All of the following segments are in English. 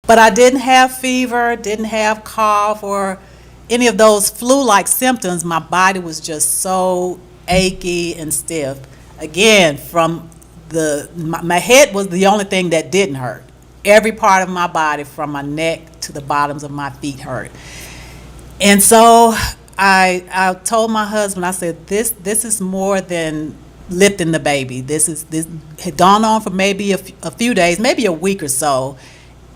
But I didn't have fever, didn't have cough or any of those flu-like symptoms. My body was just so achy and stiff. Again, from my head was the only thing that didn't hurt. Every part of my body, from my neck to the bottoms of my feet, hurt. And so I told my husband, I said, this is more than lifting the baby. This had gone on for maybe a few days, maybe a week or so,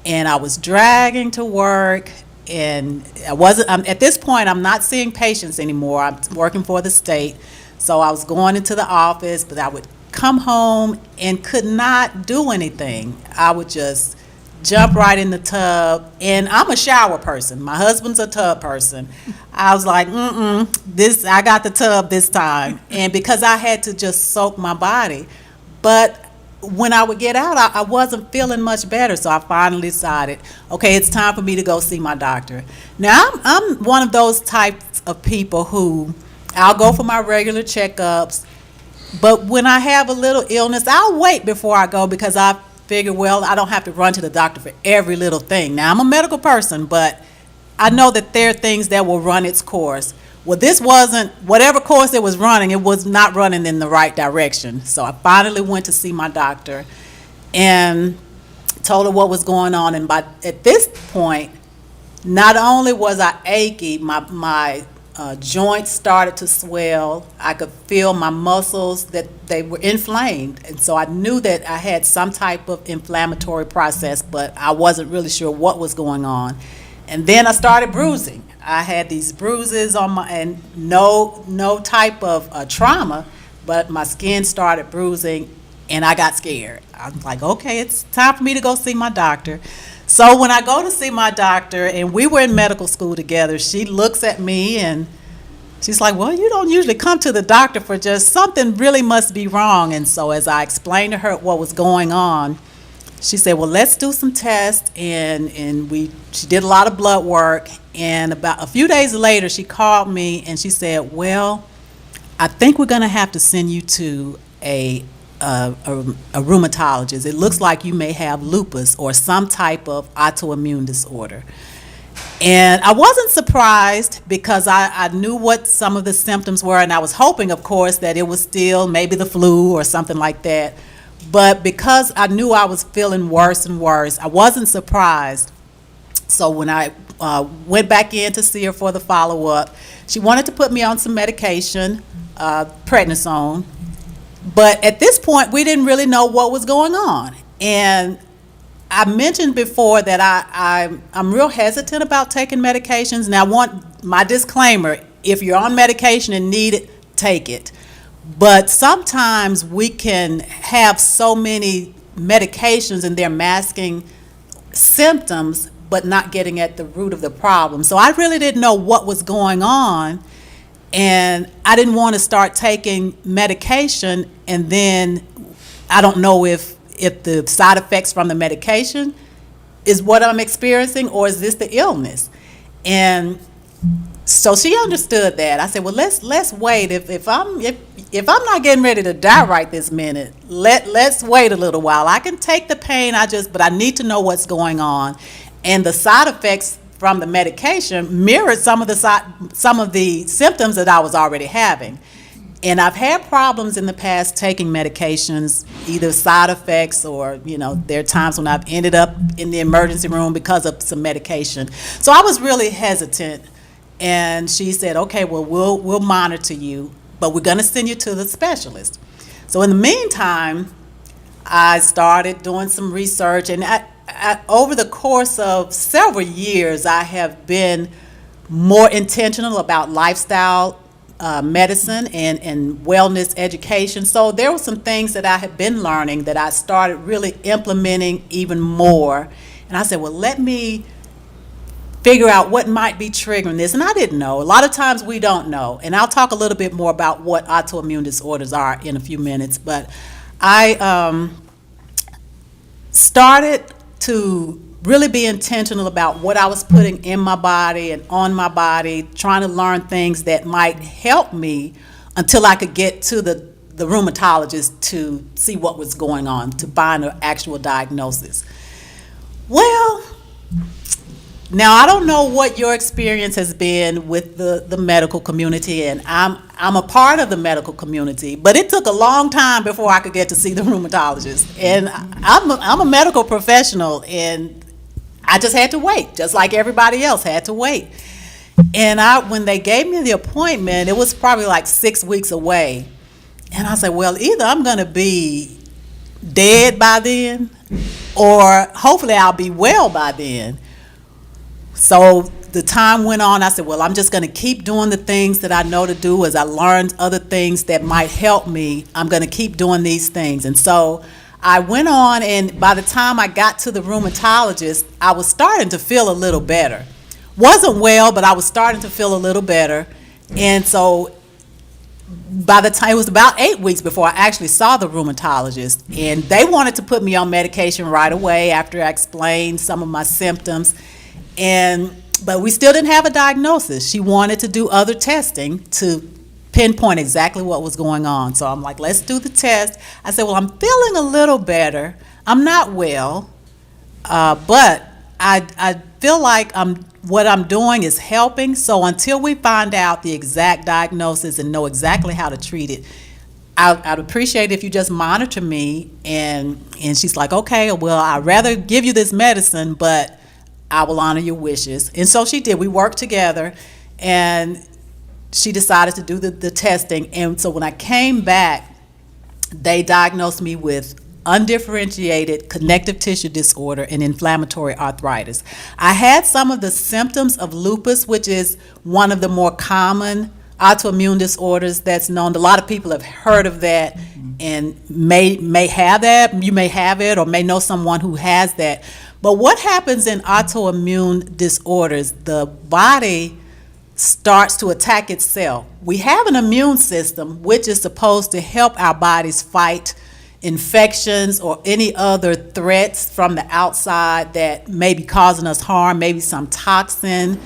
and I was dragging to work. And at this point, I'm not seeing patients anymore. I'm working for the state. So I was going into the office, but I would come home and could not do anything. I would just jump right in the tub. And I'm a shower person. My husband's a tub person. I was like, I got the tub this time. And because I had to just soak my body. But when I would get out, I wasn't feeling much better. So I finally decided, okay, it's time for me to go see my doctor. Now, I'm one of those types of people who I'll go for my regular checkups. But when I have a little illness, I'll wait before I go because I figure, well, I don't have to run to the doctor for every little thing. Now, I'm a medical person, but I know that there are things that will run its course. Well, this wasn't, whatever course it was running, it was not running in the right direction. So I finally went to see my doctor and told her what was going on. And at this point, not only was I achy, my joints started to swell. I could feel my muscles that they were inflamed. And so I knew that I had some type of inflammatory process, but I wasn't really sure what was going on. And then I started bruising. I had these bruises on and no type of trauma, but my skin started bruising and I got scared. I was like, okay, it's time for me to go see my doctor. So when I go to see my doctor, and we were in medical school together, she looks at me and she's like, well, you don't usually come to the doctor for just something really must be wrong. And so as I explained to her what was going on, she said, well, let's do some tests. And she did a lot of blood work. And about a few days later, she called me and she said, well, I think we're going to have to send you to a rheumatologist. It looks like you may have lupus or some type of autoimmune disorder. And I wasn't surprised because I knew what some of the symptoms were, and I was hoping, of course, that it was still maybe the flu or something like that. But because I knew I was feeling worse and worse, I wasn't surprised. So when I went back in to see her for the follow-up, she wanted to put me on some medication, prednisone. But at this point, we didn't really know what was going on. And I mentioned before that I'm real hesitant about taking medications. And I want my disclaimer, if you're on medication and need it, take it. But sometimes we can have so many medications and they're masking symptoms but not getting at the root of the problem. So I really didn't know what was going on, and I didn't want to start taking medication and then I don't know if the side effects from the medication is what I'm experiencing or is this the illness. And so she understood that. I said, well, let's wait. If I'm not getting ready to die right this minute, let's wait a little while. I can take the pain, but I need to know what's going on. And the side effects from the medication mirrored some of the symptoms that I was already having. And I've had problems in the past taking medications, either side effects or, there are times when I've ended up in the emergency room because of some medication. So I was really hesitant. And she said, okay, well, we'll monitor you, but we're going to send you to the specialist. So in the meantime, I started doing some research, and over the course of several years, I have been more intentional about lifestyle medicine and wellness education. So there were some things that I had been learning that I started really implementing even more. And I said, well, let me figure out what might be triggering this. And I didn't know. A lot of times we don't know. And I'll talk a little bit more about what autoimmune disorders are in a few minutes. But I started to really be intentional about what I was putting in my body and on my body, trying to learn things that might help me until I could get to the rheumatologist to see what was going on, to find an actual diagnosis. Well, Now, I don't know what your experience has been with the medical community, and I'm a part of the medical community, but it took a long time before I could get to see the rheumatologist. And I'm a medical professional, and I just had to wait, just like everybody else had to wait. And when they gave me the appointment, it was probably like 6 weeks away. And I said, well, either I'm going to be dead by then, or hopefully I'll be well by then. So the time went on. I said, well, I'm just going to keep doing the things that I know to do. As I learned other things that might help me, I'm going to keep doing these things. And so I went on, and by the time I got to the rheumatologist, I was starting to feel a little better. Wasn't well, but I was starting to feel a little better. And so by the time, it was about 8 weeks before I actually saw the rheumatologist, and they wanted to put me on medication right away after I explained some of my symptoms. But we still didn't have a diagnosis. She wanted to do other testing to pinpoint exactly what was going on. So I'm like, let's do the test. I said, well, I'm feeling a little better. I'm not well, but I feel like what I'm doing is helping. So until we find out the exact diagnosis and know exactly how to treat it, I'd appreciate it if you just monitor me. And she's like, okay, well, I'd rather give you this medicine, but I will honor your wishes. And so she did. We worked together, and she decided to do the testing. And so when I came back, they diagnosed me with undifferentiated connective tissue disorder and inflammatory arthritis. I had some of the symptoms of lupus, which is one of the more common autoimmune disorders that's known. A lot of people have heard of that and may have that. You may have it or may know someone who has that. But what happens in autoimmune disorders, the body starts to attack itself. We have an immune system which is supposed to help our bodies fight infections or any other threats from the outside that may be causing us harm, maybe some toxin,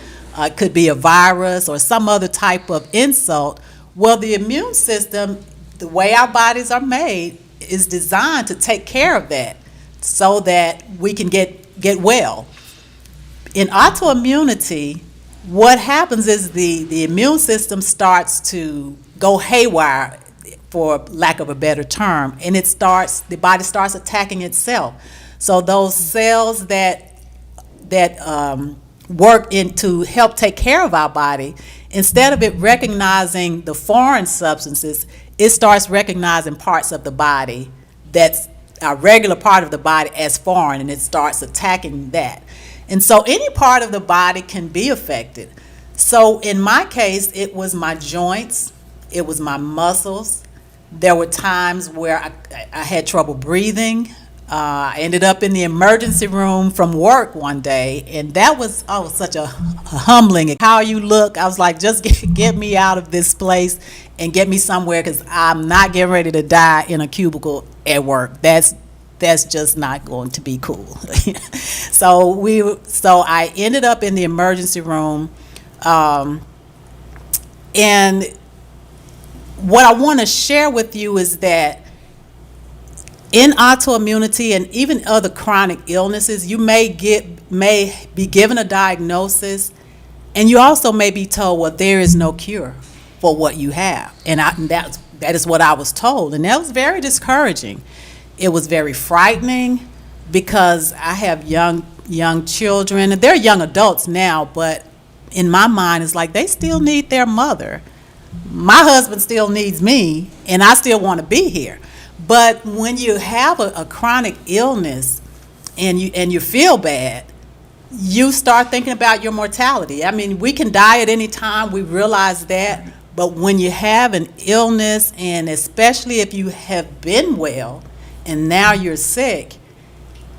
could be a virus or some other type of insult. Well, the immune system, the way our bodies are made, is designed to take care of that so that we can get well. In autoimmunity, what happens is the immune system starts to go haywire, for lack of a better term, and the body starts attacking itself. So those cells that work to help take care of our body, instead of it recognizing the foreign substances, it starts recognizing parts of the body that's a regular part of the body as foreign, and it starts attacking that. And so any part of the body can be affected. So in my case, it was my joints, it was my muscles. There were times where I had trouble breathing. I ended up in the emergency room from work one day, and that was such a humbling. How you look, I was like, just get me out of this place and get me somewhere, because I'm not getting ready to die in a cubicle at work. That's just not going to be cool. So I ended up in the emergency room, and what I want to share with you is that in autoimmunity and even other chronic illnesses, you may be given a diagnosis, and you also may be told, well, there is no cure for what you have. And that is what I was told, and that was very discouraging. It was very frightening, because I have young children, and they're young adults now, but in my mind, it's like they still need their mother. My husband still needs me, and I still want to be here. But when you have a chronic illness and you feel bad, you start thinking about your mortality. I mean, we can die at any time, we realize that, but when you have an illness, and especially if you have been well and now you're sick,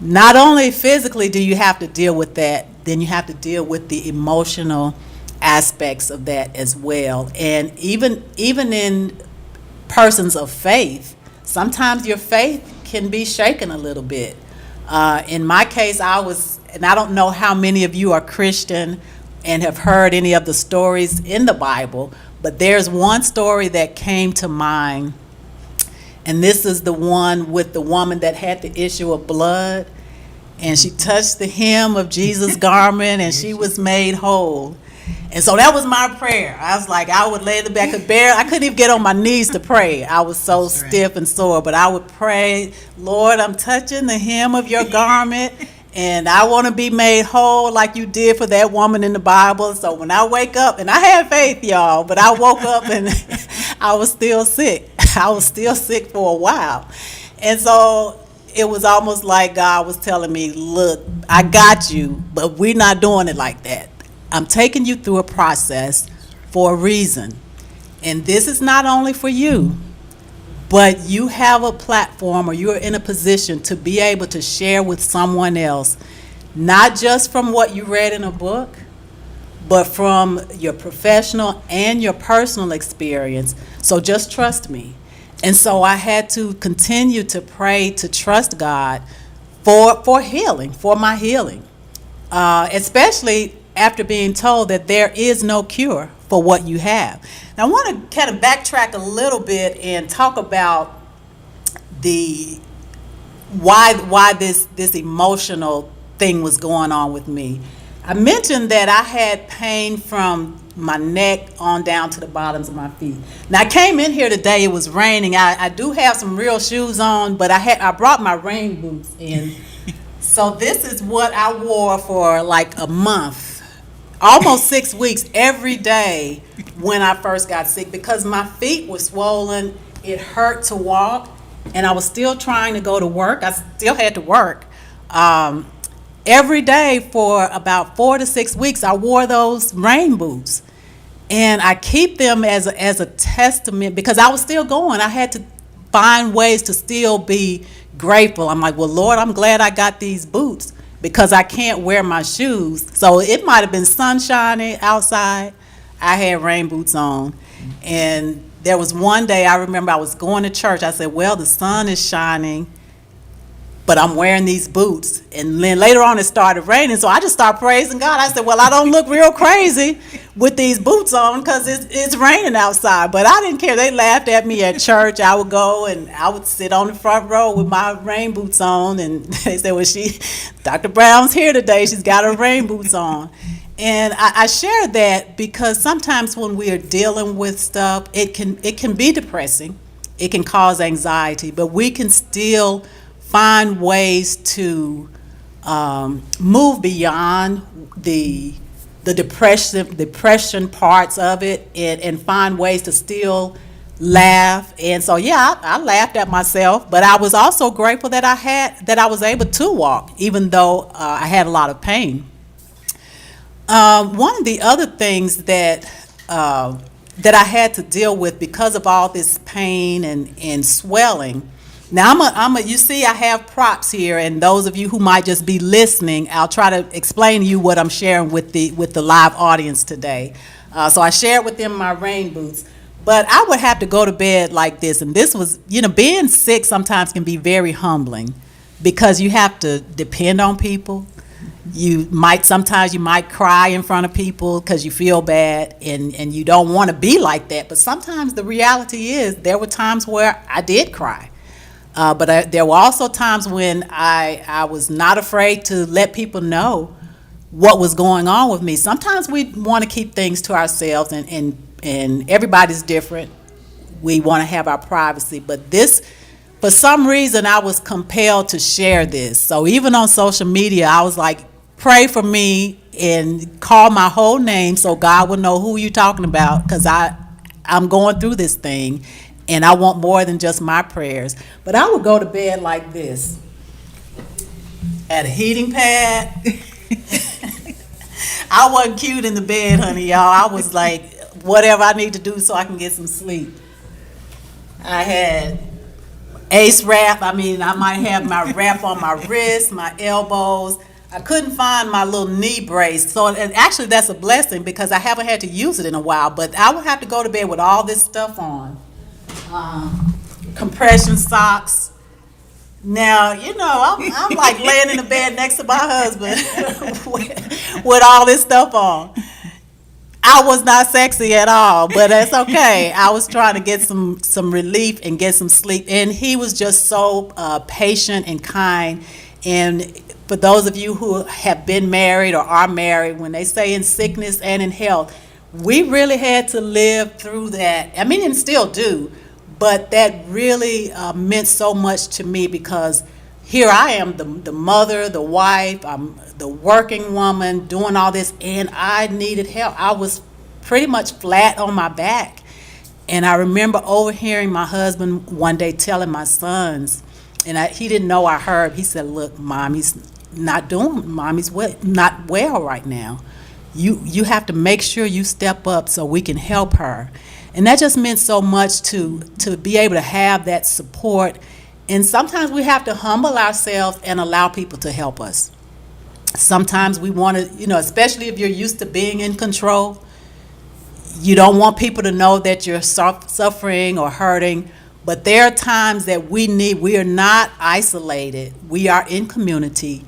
not only physically do you have to deal with that, then you have to deal with the emotional aspects of that as well. And even in persons of faith, sometimes your faith can be shaken a little bit. In my case, and I don't know how many of you are Christian and have heard any of the stories in the Bible, but there's one story that came to mind, and this is the one with the woman that had the issue of blood. and she touched the hem of Jesus' garment, and she was made whole. And so that was my prayer. I was like, I would lay in the back of the bed. I couldn't even get on my knees to pray. I was so stiff and sore. But I would pray, Lord, I'm touching the hem of your garment, and I want to be made whole like you did for that woman in the Bible. So when I wake up, and I had faith, y'all, but I woke up and I was still sick. I was still sick for a while. And so it was almost like God was telling me, look, I got you, but we're not doing it like that. I'm taking you through a process for a reason. And this is not only for you, but you have a platform, or you're in a position to be able to share with someone else, not just from what you read in a book, but from your professional and your personal experience. So just trust me. And so I had to continue to pray, to trust God for healing, for my healing, especially after being told that there is no cure for what you have. Now, I want to kind of backtrack a little bit and talk about the why this emotional thing was going on with me. I mentioned that I had pain from my neck on down to the bottoms of my feet. Now, I came in here today, it was raining. I do have some real shoes on, but I brought my rain boots in. So this is what I wore for like a month, almost 6 weeks, every day when I first got sick, because my feet were swollen. It hurt to walk, and I was still trying to go to work. I still had to work. Every day for about 4 to 6 weeks, I wore those rain boots. And I keep them as a testament, because I was still going. I had to find ways to still be grateful. I'm like, well, Lord, I'm glad I got these boots, because I can't wear my shoes. So it might have been sunshiny outside. I had rain boots on. And there was one day I remember I was going to church. I said, well, the sun is shining, but I'm wearing these boots. And then later on it started raining, so I just started praising God. I said, well, I don't look real crazy with these boots on, because it's raining outside. But I didn't care. They laughed at me at church. I would go and I would sit on the front row with my rain boots on, and they said, well, Dr. Brown's here today. She's got her rain boots on. And I share that because sometimes when we are dealing with stuff, it can be depressing. It can cause anxiety, but we can still find ways to move beyond the depression parts of it, and find ways to still laugh. And so, yeah, I laughed at myself, but I was also grateful that I was able to walk, even though I had a lot of pain. One of the other things that I had to deal with because of all this pain and swelling. Now, you see, I have props here, and those of you who might just be listening, I'll try to explain to you what I'm sharing with the live audience today. So I shared with them my rain boots, but I would have to go to bed like this, and this was, being sick sometimes can be very humbling, because you have to depend on people. Sometimes you might cry in front of people because you feel bad, and you don't want to be like that, but sometimes the reality is there were times where I did cry. But there were also times when I was not afraid to let people know what was going on with me. Sometimes we want to keep things to ourselves, and everybody's different. We want to have our privacy. But this, for some reason, I was compelled to share this. So even on social media, I was like, pray for me and call my whole name so God will know who you're talking about, because I'm going through this thing. And I want more than just my prayers. But I would go to bed like this, at a heating pad. I wasn't cute in the bed, honey, y'all. I was like, whatever I need to do so I can get some sleep. I had ace wrap. I might have my wrap on my wrists, my elbows. I couldn't find my little knee brace. So, and actually that's a blessing, because I haven't had to use it in a while. But I would have to go to bed with all this stuff on. Compression socks. Now, I'm like laying in the bed next to my husband with all this stuff on. I was not sexy at all, but that's okay. I was trying to get some relief and get some sleep, and he was just so patient and kind. And for those of you who have been married or are married, when they say in sickness and in health, we really had to live through that. I mean, and still do, but that really meant so much to me because here I am, the mother, the wife, I'm the working woman doing all this, and I needed help. I was pretty much flat on my back. And I remember overhearing my husband one day telling my sons, and he didn't know I heard. He said, "Look, Mommy's not not well right now. You have to make sure you step up so we can help her." And that just meant so much to be able to have that support. And sometimes we have to humble ourselves and allow people to help us. Sometimes we want to, especially if you're used to being in control, you don't want people to know that you're suffering or hurting. But there are times that we are not isolated. We are in community.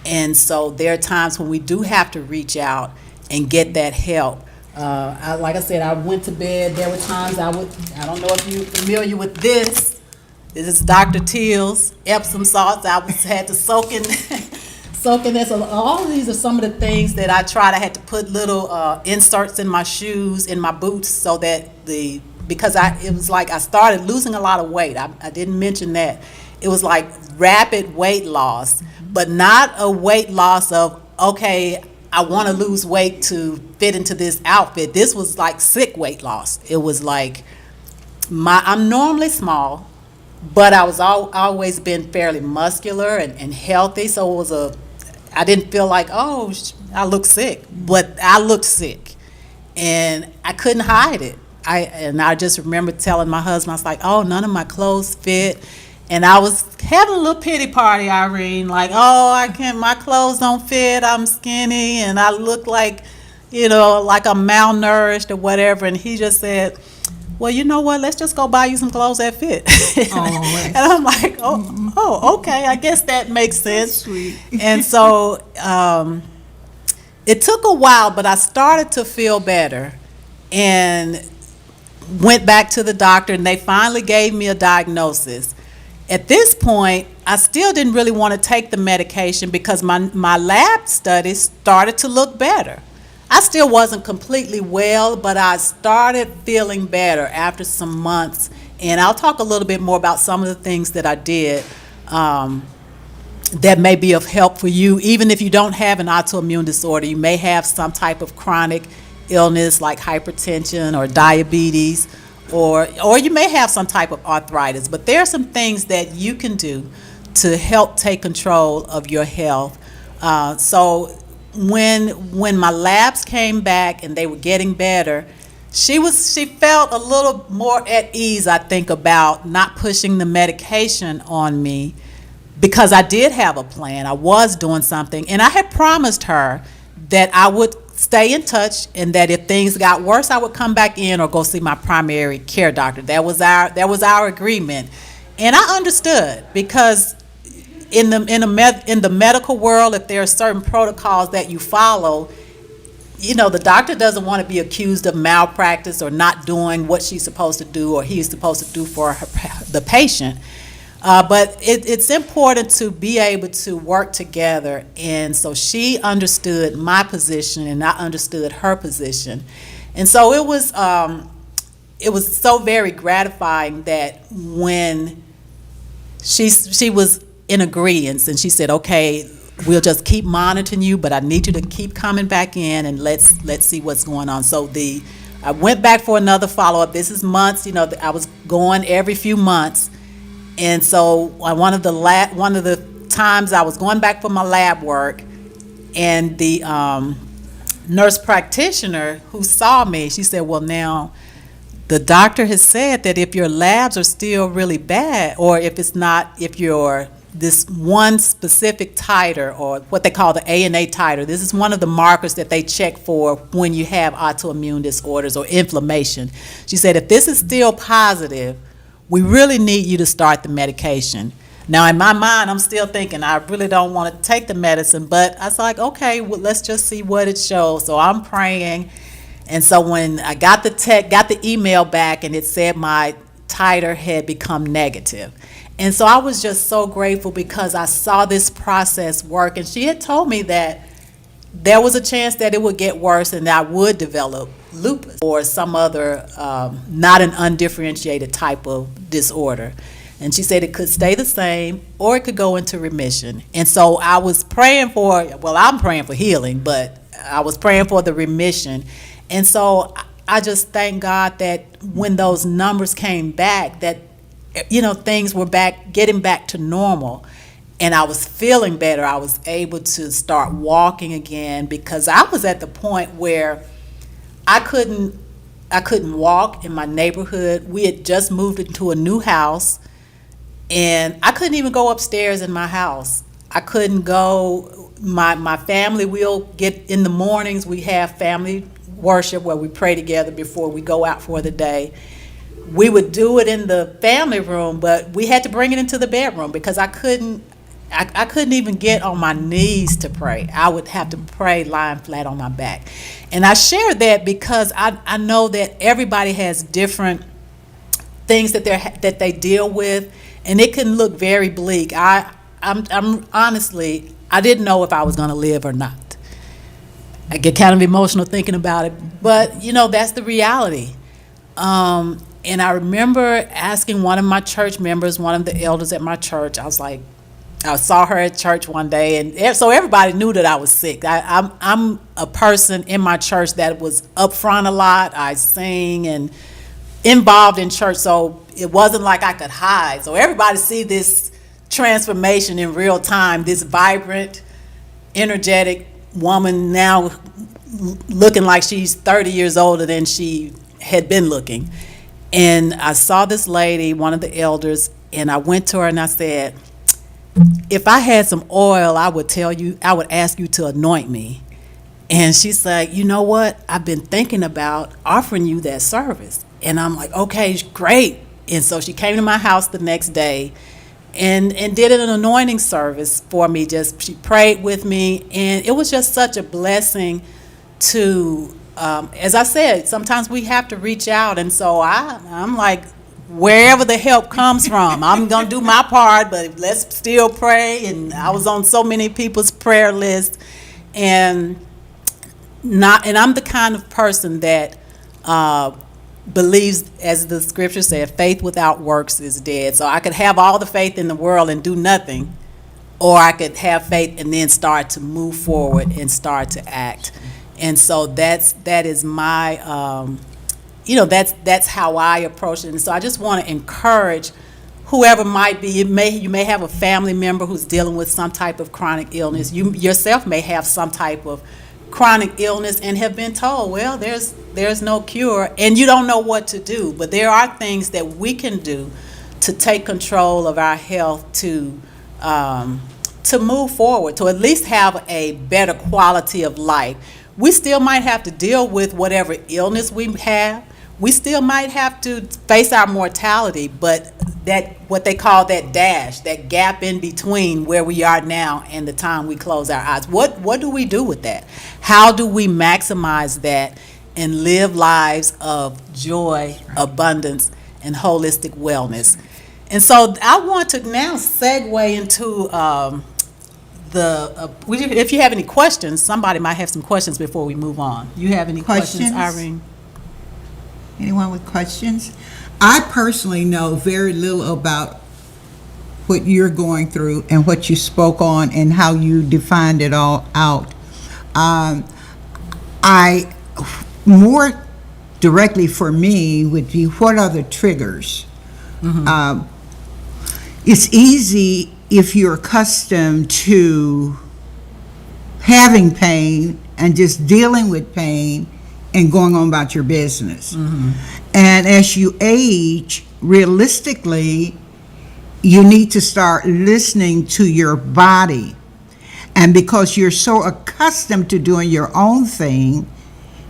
And so there are times when we do have to reach out and get that help. Like I said, I went to bed. There were times I don't know if you're familiar with this. This is Dr. Teal's Epsom salts. Had to soak in this. All of these are some of the things that I tried. I had to put little inserts in my shoes, in my boots, so that because it was like I started losing a lot of weight. I didn't mention that. It was like rapid weight loss, but not a weight loss of, okay, I want to lose weight to fit into this outfit. This was like sick weight loss. It was like I'm normally small, but I was always been fairly muscular and healthy. So it was I didn't feel like, oh, I look sick, but I looked sick, and I couldn't hide it. I just remember telling my husband, I was like, oh, none of my clothes fit. And I was having a little pity party, Irene, like, oh, my clothes don't fit, I'm skinny, and I look like, like I'm malnourished or whatever. And he just said, well, you know what, let's just go buy you some clothes that fit. And I'm like, oh, okay, I guess that makes sense. Sweet. And so it took a while, but I started to feel better and went back to the doctor, and they finally gave me a diagnosis. At this point, I still didn't really want to take the medication because my lab studies started to look better. I still wasn't completely well, but I started feeling better after some months. And I'll talk a little bit more about some of the things that I did that may be of help for you. Even if you don't have an autoimmune disorder, you may have some type of chronic illness like hypertension or diabetes, or you may have some type of arthritis. But there are some things that you can do to help take control of your health. So when my labs came back and they were getting better, she felt a little more at ease, I think, about not pushing the medication on me, because I did have a plan. I was doing something, and I had promised her that I would stay in touch, and that if things got worse, I would come back in or go see my primary care doctor. That was our agreement, and I understood, because in the medical world, if there are certain protocols that you follow, the doctor doesn't want to be accused of malpractice or not doing what she's supposed to do or he's supposed to do for the patient. But it's important to be able to work together, and so she understood my position and I understood her position, and so it was so very gratifying that when she was in agreement, and she said, okay, we'll just keep monitoring you, but I need you to keep coming back in, and let's see what's going on. So I went back for another follow-up. This is months, I was going every few months. And so one of the times I was going back for my lab work, and the nurse practitioner who saw me, she said, well, now the doctor has said that if your labs are still really bad, or if you're this one specific titer, or what they call the ANA titer, this is one of the markers that they check for when you have autoimmune disorders or inflammation. She said, if this is still positive, we really need you to start the medication. Now, in my mind, I'm still thinking I really don't want to take the medicine, but I was like, okay, well, let's just see what it shows. So I'm praying, and so when I got the email back, and it said my titer had become negative. And so I was just so grateful because I saw this process work. And she had told me that there was a chance that it would get worse and that I would develop lupus or some other not an undifferentiated type of disorder. And she said it could stay the same or it could go into remission. And so I was praying for, well, I'm praying for healing, but I was praying for the remission. And so I just thank God that when those numbers came back, that, you know, things were getting back to normal. And I was feeling better. I was able to start walking again because I was at the point where I couldn't walk in my neighborhood. We had just moved into a new house. And I couldn't even go upstairs in my house. I couldn't go. My family, we'll get in the mornings. We have family worship where we pray together before we go out for the day. We would do it in the family room, but we had to bring it into the bedroom because I couldn't even get on my knees to pray. I would have to pray lying flat on my back. And I share that because I know that everybody has different things that they deal with. And it can look very bleak. I'm honestly, I didn't know if I was going to live or not. I get kind of emotional thinking about it, but you know, that's the reality. And I remember asking one of my church members, one of the elders at my church, I saw her at church one day, and so everybody knew that I was sick. I'm a person in my church that was up front a lot. I sing and involved in church, so it wasn't like I could hide. So everybody see this transformation in real time, this vibrant, energetic woman now looking like she's 30 years older than she had been looking. And I saw this lady, one of the elders, and I went to her and I said, if I had some oil, I would ask you to anoint me. And she said, you know what? I've been thinking about offering you that service. And I'm like, okay, great. And so she came to my house the next day and did an anointing service for me. She prayed with me, and it was just such a blessing to, as I said, sometimes we have to reach out. And so I'm like, wherever the help comes from, I'm going to do my part, but let's still pray. And I was on so many people's prayer list, and I'm the kind of person that believes, as the scripture said, faith without works is dead. So I could have all the faith in the world and do nothing, or I could have faith and then start to move forward and start to act. And so that is my, that's how I approach it. And so I just want to encourage whoever might be. You may have a family member who's dealing with some type of chronic illness. You yourself may have some type of chronic illness and have been told, well, there's no cure, and you don't know what to do. But there are things that we can do to take control of our health, to move forward, to at least have a better quality of life. We still might have to deal with whatever illness we have. We still might have to face our mortality, but that, what they call that dash, that gap in between where we are now and the time we close our eyes, what do we do with that? How do we maximize that and live lives of joy, abundance, and holistic wellness? And so I want to now segue into if you have any questions, somebody might have some questions before we move on. You have any questions, Irene? Anyone with questions? I personally know very little about what you're going through and what you spoke on and how you defined it all out. I more directly for me would be, what are the triggers? Mm-hmm. It's easy if you're accustomed to having pain and just dealing with pain and going on about your business. Mm-hmm. And as you age, realistically, you need to start listening to your body. And because you're so accustomed to doing your own thing,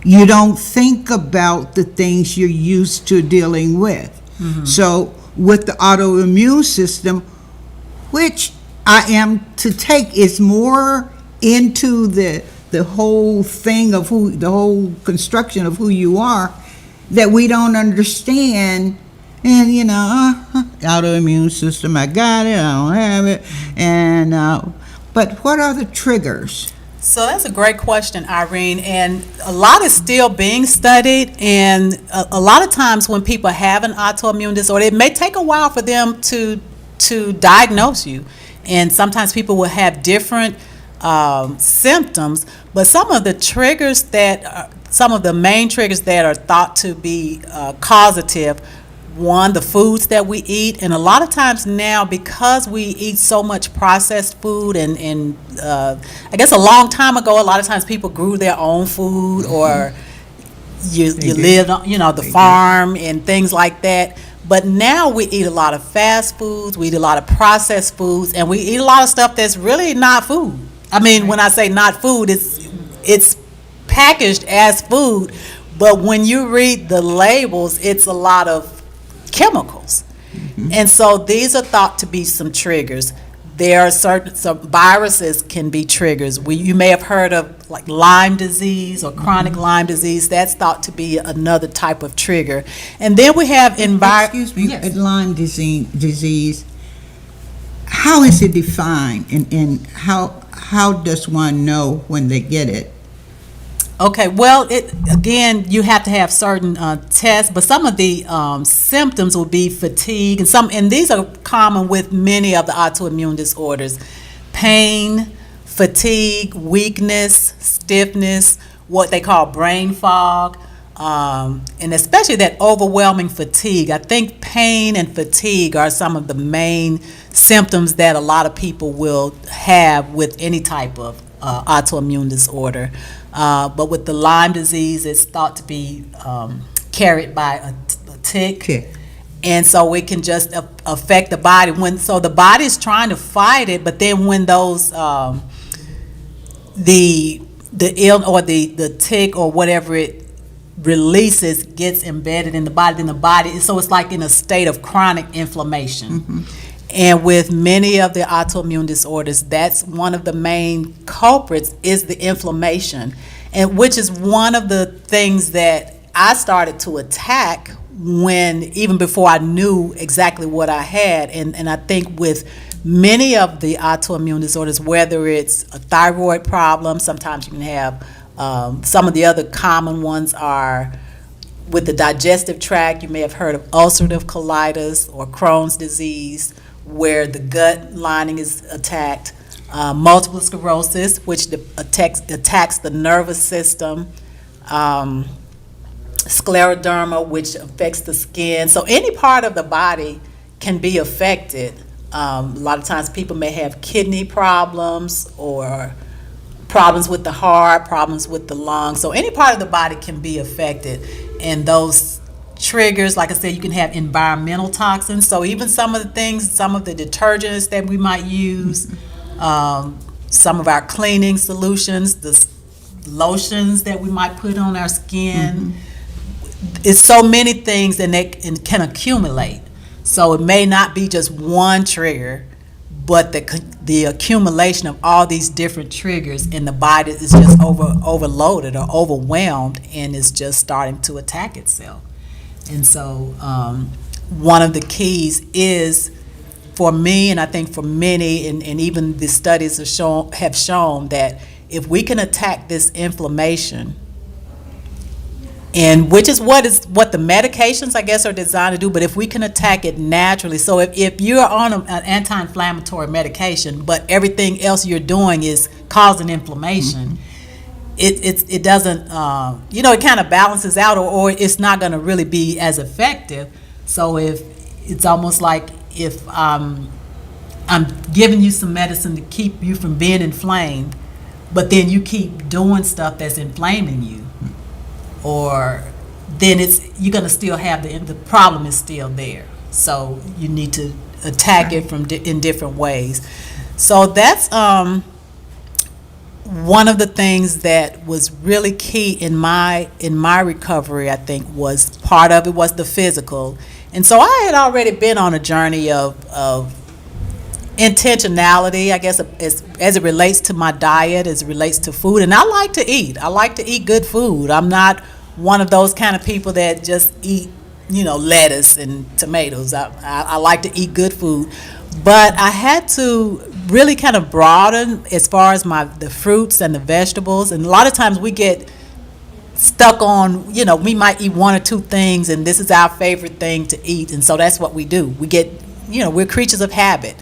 you don't think about the things you're used to dealing with. Mm-hmm. So with the autoimmune system, which I am to take, is more into the whole thing of the whole construction of who you are, that we don't understand And, autoimmune system, I got it, I don't have it. And, but what are the triggers? So that's a great question, Irene, and a lot is still being studied, and a lot of times when people have an autoimmune disorder, it may take a while for them to diagnose you, and sometimes people will have different symptoms, but some of the main triggers that are thought to be causative. One, the foods that we eat, and a lot of times now, because we eat so much processed food, and I guess a long time ago, a lot of times people grew their own food, or you lived on, the farm and things like that. But now we eat a lot of fast foods, we eat a lot of processed foods, and we eat a lot of stuff that's really not food. I mean, when I say not food, it's packaged as food, but when you read the labels, it's a lot of chemicals. And so these are thought to be some triggers. There are some viruses can be triggers. You may have heard of like Lyme disease or chronic Lyme disease. That's thought to be another type of trigger. And then we have Excuse me, Lyme disease, how is it defined, and how does one know when they get it? Okay, well, again, you have to have certain tests, but some of the symptoms will be fatigue, and these are common with many of the autoimmune disorders: pain, fatigue, weakness, stiffness, what they call brain fog, and especially that overwhelming fatigue. I think pain and fatigue are some of the main symptoms that a lot of people will have with any type of autoimmune disorder. But with the Lyme disease, it's thought to be carried by a tick. And so it can just affect the body. So the body is trying to fight it, but then when those the ill or the tick or whatever it releases gets embedded in the body, then the body, so it's like in a state of chronic inflammation. And with many of the autoimmune disorders, that's one of the main culprits is the inflammation, and which is one of the things that I started to attack even before I knew exactly what I had. And I think with many of the autoimmune disorders, whether it's a thyroid problem, sometimes you can have some of the other common ones are with the digestive tract. You may have heard of ulcerative colitis or Crohn's disease, where the gut lining is attacked, multiple sclerosis, which attacks the nervous system, scleroderma, which affects the skin. So any part of the body can be affected. A lot of times people may have kidney problems or problems with the heart, problems with the lungs. So any part of the body can be affected. And those triggers, like I said, you can have environmental toxins. So even some of the detergents that we might use, some of our cleaning solutions, the lotions that we might put on our skin, it's so many things, and they can accumulate. So it may not be just one trigger, but the accumulation of all these different triggers in the body is just overloaded or overwhelmed, and is just starting to attack itself. And so one of the keys is, for me, and I think for many, and even the studies have shown that if we can attack this inflammation, and which is what the medications, I guess, are designed to do, but if we can attack it naturally. So if you're on an anti-inflammatory medication, but everything else you're doing is causing inflammation, it doesn't, it kind of balances out, or it's not going to really be as effective. So if it's almost like if I'm giving you some medicine to keep you from being inflamed, but then you keep doing stuff that's inflaming you, or then you're going to still have the problem is still there. So you need to attack it in different ways. So that's one of the things that was really key in my recovery. I think was part of it was the physical, and so I had already been on a journey of intentionality, I guess, as it relates to my diet, as it relates to food. And I like to eat. I like to eat good food. I'm not one of those kind of people that just eat lettuce and tomatoes. I like to eat good food, but I had to really kind of broaden as far as the fruits and the vegetables. And a lot of times we get stuck on, we might eat one or two things, and this is our favorite thing to eat, and so that's what we do. We get, we're creatures of habit,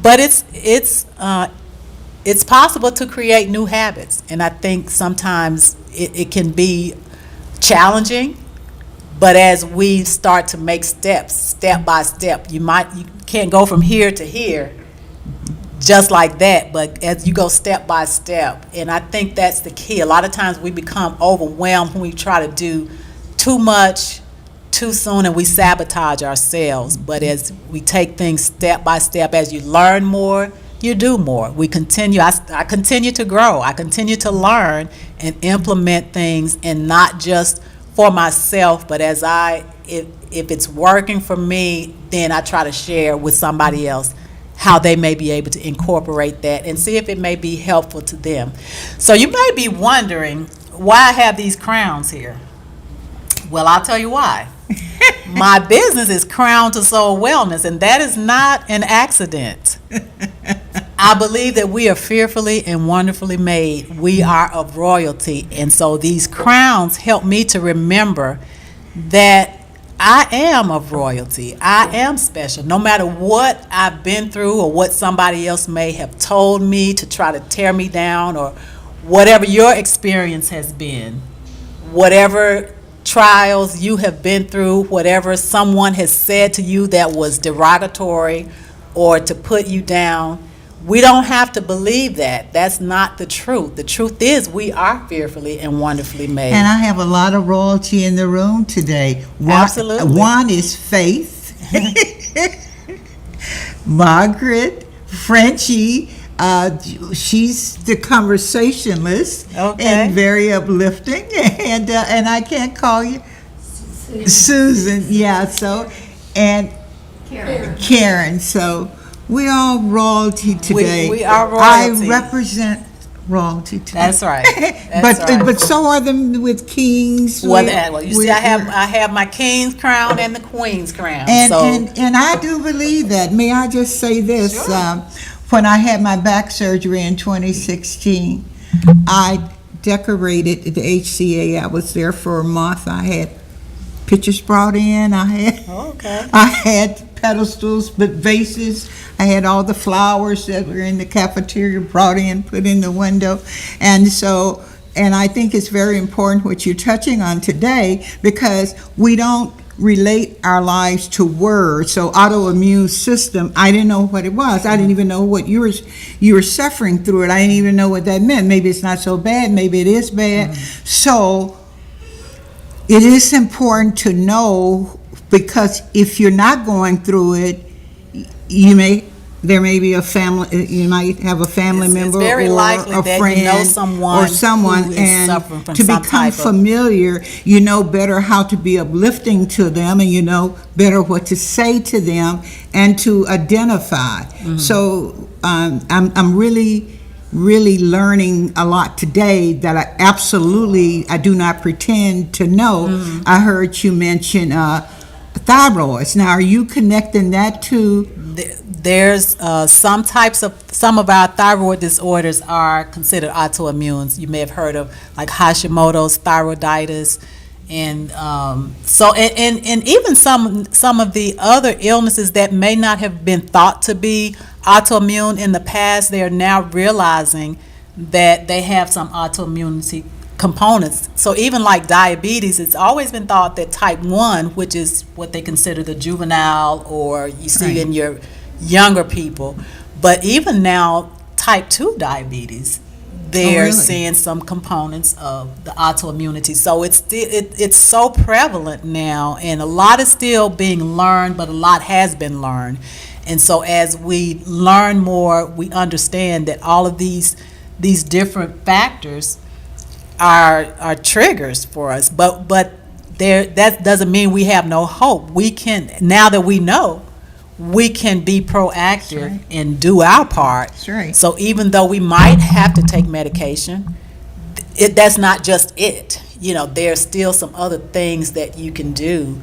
but it's possible to create new habits, and I think sometimes it can be challenging. But as we start to make steps, step by step, you can't go from here to here just like that, but as you go step by step, and I think that's the key. A lot of times we become overwhelmed when we try to do too much too soon, and we sabotage ourselves. But as we take things step by step, as you learn more, you do more. We continue. I continue to grow. I continue to learn and implement things, and not just for myself, but if it's working for me, then I try to share with somebody else how they may be able to incorporate that and see if it may be helpful to them. So you may be wondering why I have these crowns here. Well, I'll tell you why. My business is Crown to Soul Wellness, and that is not an accident. I believe that we are fearfully and wonderfully made. We are of royalty, and so these crowns help me to remember that I am of royalty. I am special. No matter what I've been through or what somebody else may have told me to try to tear me down, or whatever your experience has been, whatever trials you have been through, whatever someone has said to you that was derogatory or to put you down, we don't have to believe that. That's not the truth. The truth is we are fearfully and wonderfully made. And I have a lot of royalty in the room today. Absolutely. One is Faith, Margaret, Frenchie. She's the conversationalist, Okay. and very uplifting. And I can't call you Susan. Yeah. So, and Karen. So we all royalty today. We are royalty. I represent royalty today. That's right. That's right. But so are them with kings. Well, you see, I have my king's crown and the queen's crown. And I do believe that. May I just say this? Sure. When I had my back surgery in 2016, I decorated the HCA. I was there for a month. I had pictures brought in. I had pedestals, but vases. I had all the flowers that were in the cafeteria brought in, put in the window. And I think it's very important what you're touching on today, because we don't relate our lives to words. So autoimmune system, I didn't know what it was. I didn't even know what you were suffering through it. I didn't even know what that meant. Maybe it's not so bad, maybe it is bad. So it is important to know, because if you're not going through it, there may be a family, you might have a family member it's very or likely a that friend, you know someone who is and suffering from to some become type of- familiar, you know better how to be uplifting to them, and you know better what to say to them and to identify. So I'm really learning a lot today that I do not pretend to know. I heard you mention thyroids. Now, are you connecting that to? There's some of our thyroid disorders are considered autoimmune. You may have heard of like Hashimoto's thyroiditis, and and even some of the other illnesses that may not have been thought to be autoimmune in the past. They are now realizing that they have some autoimmunity components. So even like diabetes, it's always been thought that type 1, which is what they consider the juvenile, or you see in your younger people, but even now type 2 diabetes, they're seeing some components of the autoimmunity. So it's so prevalent now, and a lot is still being learned, but a lot has been learned. And so as we learn more, we understand that all of these different factors are triggers for us, but that doesn't mean we have no hope. We can, now that we know, we can be proactive and do our part. That's right. So even though we might have to take medication, that's not just it. There's still some other things that you can do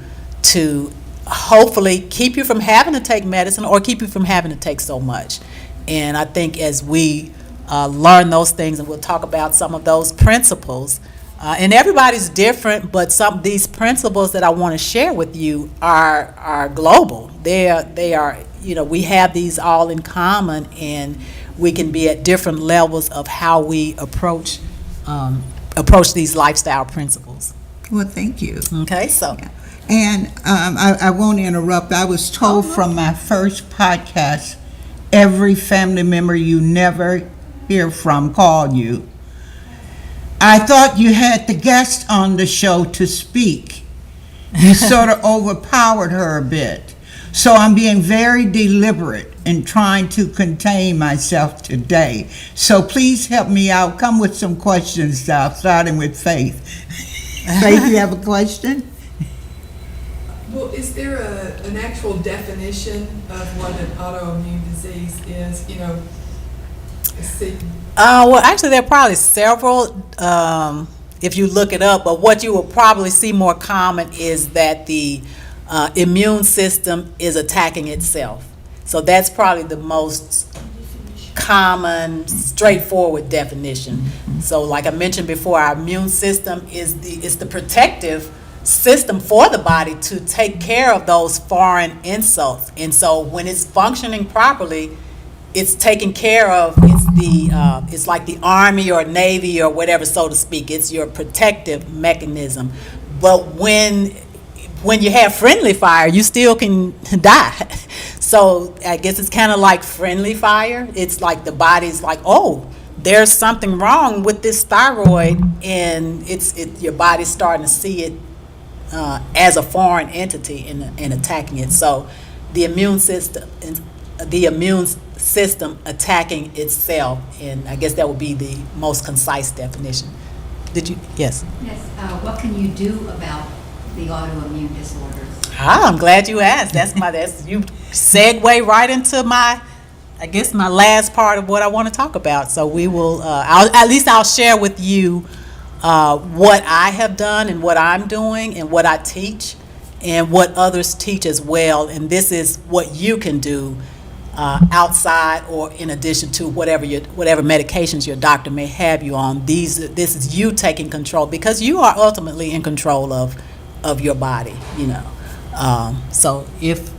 to hopefully keep you from having to take medicine or keep you from having to take so much. And I think as we learn those things, and we'll talk about some of those principles, and everybody's different, but some of these principles that I want to share with you are global. They are, we have these all in common, and we can be at different levels of how we approach these lifestyle principles. Well, thank you. Okay, so. And I won't interrupt. I was told from my first podcast, every family member you never hear from call you. I thought you had the guest on the show to speak. You sort of overpowered her a bit. So I'm being very deliberate in trying to contain myself today. So please help me out. Come with some questions, starting with Faith. Faith, you have a question? Well, is there an actual definition of what an autoimmune disease is? Well, actually, there are probably several if you look it up, but what you will probably see more common is that the immune system is attacking itself. So that's probably the most common, straightforward definition. So like I mentioned before, our immune system is the protective system for the body to take care of those foreign insults. And so when it's functioning properly, it's taken care of. It's like the Army or Navy or whatever, so to speak. It's your protective mechanism. But when you have friendly fire, you still can die. So I guess it's kind of like friendly fire. It's like the body's like, oh, there's something wrong with this thyroid, and your body's starting to see it as a foreign entity and attacking it. So the immune system attacking itself, and I guess that would be the most concise definition. Yes. Yes. What can you do about the autoimmune disorders? I'm glad you asked. You segue right into my last part of what I want to talk about. So we will. I'll share with you what I have done and what I'm doing and what I teach and what others teach as well. And this is what you can do outside or in addition to whatever medications your doctor may have you on. This is you taking control, because you are ultimately in control of your body. So if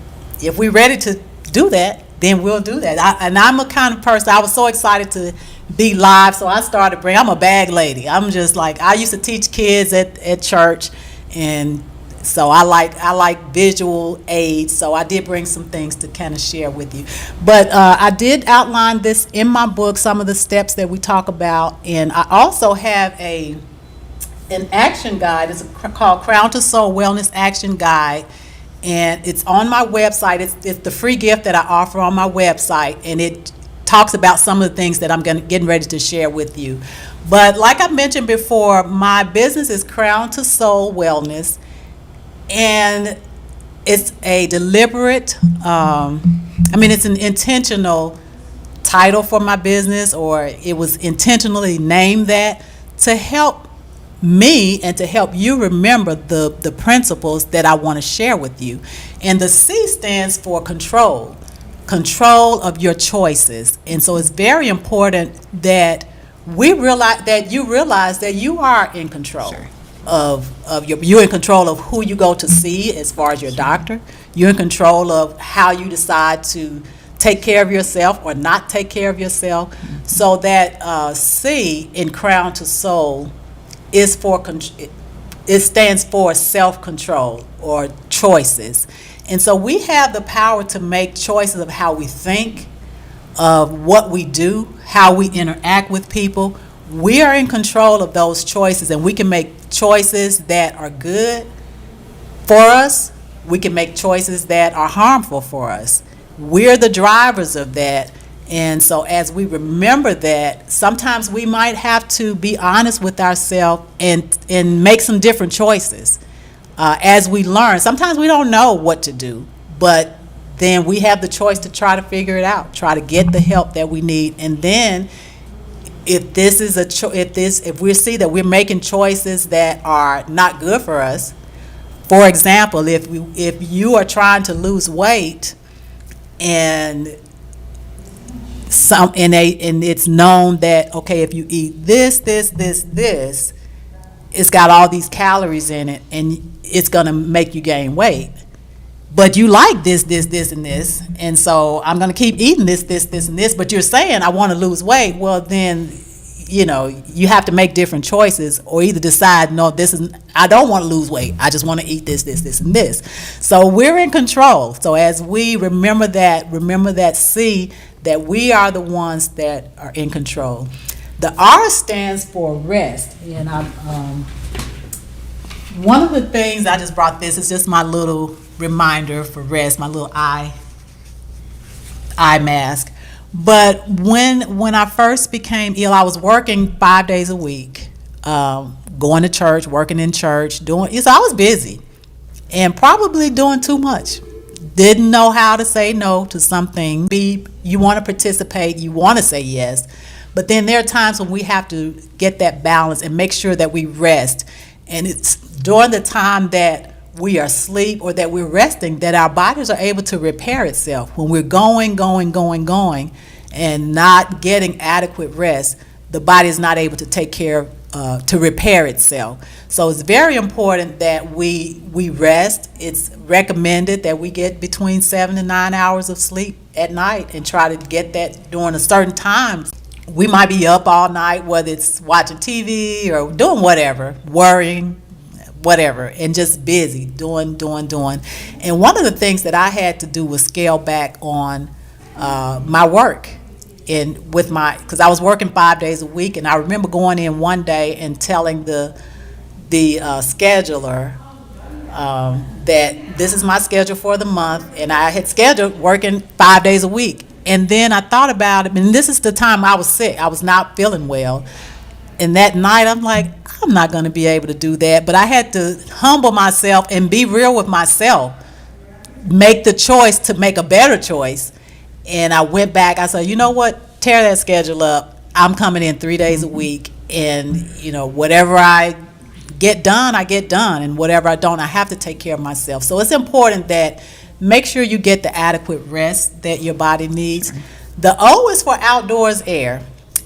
we're ready to do that, then we'll do that. I'm a kind of person. I was so excited to be live, so I started I'm a bag lady. I'm just like, I used to teach kids at church, and so I like visual aids. So I did bring some things to kind of share with you. But I did outline this in my book, some of the steps that we talk about, and I also have an action guide. It's called Crown to Soul Wellness Action Guide, and it's on my website. It's the free gift that I offer on my website, and it talks about some of the things that I'm getting ready to share with you. But like I mentioned before, my business is Crown to Soul Wellness, and it's a deliberate, it's an intentional title for my business, or it was intentionally named that to help me and to help you remember the principles that I want to share with you. And the C stands for control of your choices. And so it's very important that you realize that you are in control. Sure. You're in control of who you go to see as far as your doctor. You're in control of how you decide to take care of yourself or not take care of yourself. Mm-hmm. So that C in Crown to Soul it stands for self-control or choices. And so we have the power to make choices of how we think, of what we do, how we interact with people. We are in control of those choices, and we can make choices that are good for us. We can make choices that are harmful for us. We're the drivers of that. And so as we remember that, sometimes we might have to be honest with ourselves and make some different choices. As we learn, sometimes we don't know what to do, but then we have the choice to try to figure it out, try to get the help that we need. And then if we see that we're making choices that are not good for us, For example, if you are trying to lose weight and and it's known that, okay, if you eat this, it's got all these calories in it and it's going to make you gain weight. But you like this, and this, and so I'm going to keep eating this, and this, but you're saying I want to lose weight. Well, then, you have to make different choices, or either decide, no, I don't want to lose weight. I just want to eat this, and this. So we're in control. So as we remember that C, that we are the ones that are in control. The R stands for rest, and one of the things I just brought this is just my little reminder for rest, my little eye mask. But when I first became ill, I was working 5 days a week, going to church, working in church, so I was busy and probably doing too much. Didn't know how to say no to something. You want to participate, you want to say yes, but then there are times when we have to get that balance and make sure that we rest. And it's during the time that we are asleep or that we're resting that our bodies are able to repair itself. When we're going, and not getting adequate rest, the body is not able to take care to repair itself. So it's very important that we rest. It's recommended that we get between 7 and 9 hours of sleep at night and try to get that during a certain time. We might be up all night, whether it's watching TV or doing whatever, worrying, whatever, and just busy, doing. And one of the things that I had to do was scale back on my work. Because I was working 5 days a week, and I remember going in one day and telling the scheduler that this is my schedule for the month, and I had scheduled working 5 days a week. And then I thought about it, and this is the time I was sick. I was not feeling well. And that night, I'm like, I'm not going to be able to do that. But I had to humble myself and be real with myself, make the choice to make a better choice. And I went back. I said, you know what? Tear that schedule up. I'm coming in 3 days a week. And, whatever I get done, I get done. And whatever I don't, I have to take care of myself. So it's important that make sure you get the adequate rest that your body needs. The O is for outdoors air.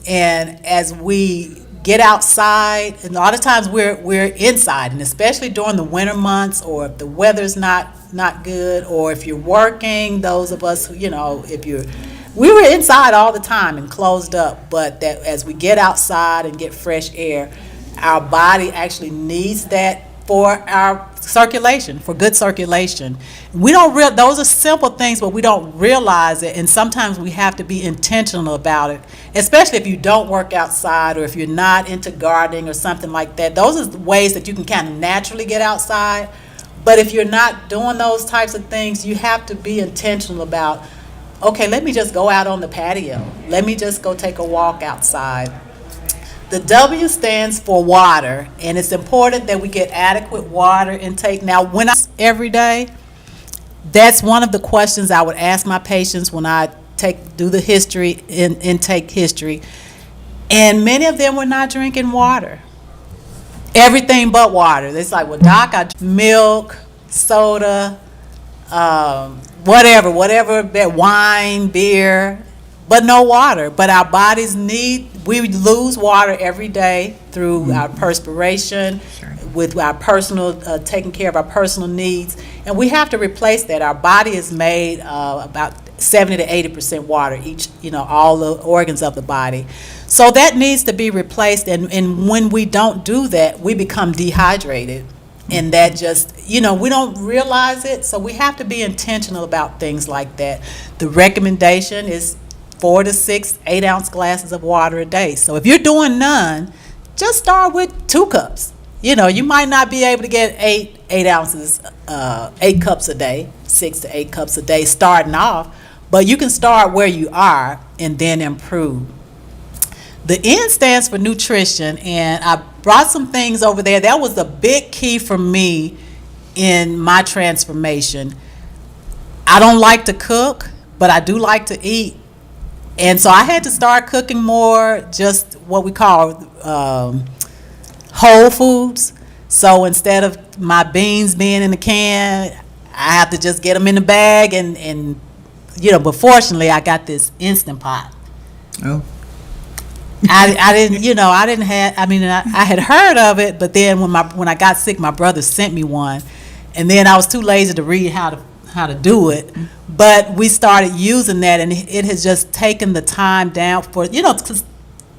And as we get outside, and a lot of times we're inside, and especially during the winter months, or if the weather's not good, or if you're working, those of us who, we were inside all the time and closed up, but that as we get outside and get fresh air, our body actually needs that for our circulation, for good circulation. Those are simple things, but we don't realize it, and sometimes we have to be intentional about it, especially if you don't work outside or if you're not into gardening or something like that. Those are the ways that you can kind of naturally get outside. But if you're not doing those types of things, you have to be intentional about, okay, let me just go out on the patio. Let me just go take a walk outside. The W stands for water, and it's important that we get adequate water intake. Now, every day, that's one of the questions I would ask my patients when I do the intake history, and many of them were not drinking water. Everything but water. It's like, well, doc, I drink milk, soda, whatever, wine, beer, but no water. But our bodies we lose water every day through our perspiration, with our personal, taking care of our personal needs. And we have to replace that. Our body is made about 70 to 80% water, all the organs of the body. So that needs to be replaced. And when we don't do that, we become dehydrated. And that just, we don't realize it. So we have to be intentional about things like that. The recommendation is 4 to 6 8-ounce glasses of water a day. So if you're doing none, just start with 2 cups. You might not be able to get 8 ounces, 8 cups a day, 6 to 8 cups a day starting off, but you can start where you are and then improve. The N stands for nutrition, and I brought some things over there. That was a big key for me in my transformation. I don't like to cook, but I do like to eat. And so I had to start cooking more, just what we call whole foods. So instead of my beans being in the can, I have to just get them in the bag and but fortunately I got this Instant Pot. Oh, I didn't have, I had heard of it, but then when I got sick, my brother sent me one, and then I was too lazy to read how to do it. But we started using that, and it has just taken the time down for, 'cause